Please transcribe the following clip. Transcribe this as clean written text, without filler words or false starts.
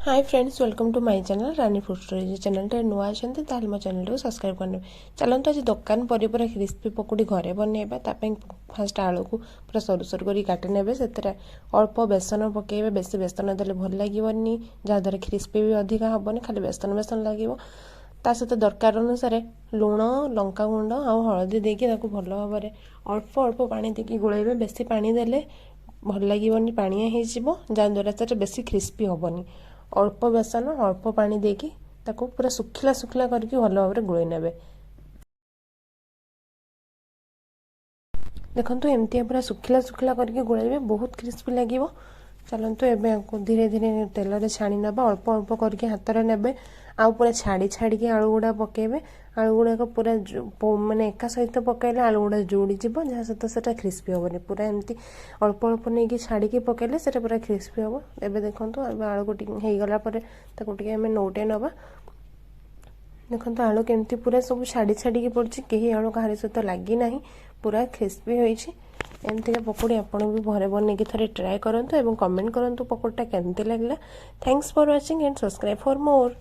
Hi friends welcome to my channel Rani food story channel नुआ अच्छे ताल मो चैनल को सब्सक्राइब करने चलते आज दुकान पर पूरा क्रिस्पी पकोड़ी घरे बनइबा फास्ट आलू को पूरा सरू सरू कर काटिने से अल्प बेसन पकड़े बेसी बेसन देले भल लगे जहाँद्वारा क्रिस्पी भी अधिका हेनी खाली बेसन बेसन लगे ता सहित दरकार अनुसार लुण लंका गुंड आउ हलदी देकी भल भाव अल्प अल्प पानी देकी गोलेबे बेसी पानी देले भल लगे पानिया हो जहाँद्वारा से बेसी क्रिस्पी हेनी अल्प बेसन अल्प पानी देकी ताको पूरा सुखिला सुखिला करके भल भाव गोल ने देखो एमती पूरा सुखिला सुखिला करके गोलेबे बहुत क्रिस्पी लगे। चलतु एवं धीरे धीरे तेल छाणी ना अल्प अल्प करके हाथ में ने आउ पूरा छाड़ी छाड़ी आलू गुड़ा पकेबे आलू गुड़ाक पूरा माने एका सहित पकड़े आलू गुड़ा जोड़ीज जहाँ सहित से क्रिस्पी हेनी पूरा एमती अल्प अल्प नहीं छाड़ी पकड़े से पूरा क्रिस्पी हम एवं देखो आलू को टे नौटे नवा देखो आलू केमती पूरा सब छाड़ी छाड़ी पड़ी कहीं आलू कहार सहित लगी ना पूरा क्रिस्पी होती एमती पकोड़ी आपन भी घरे बन थे ट्राए करूँ और कमेंट करूँ पकोड़ीटा केमती लगला। Thanks for watching and subscribe for more.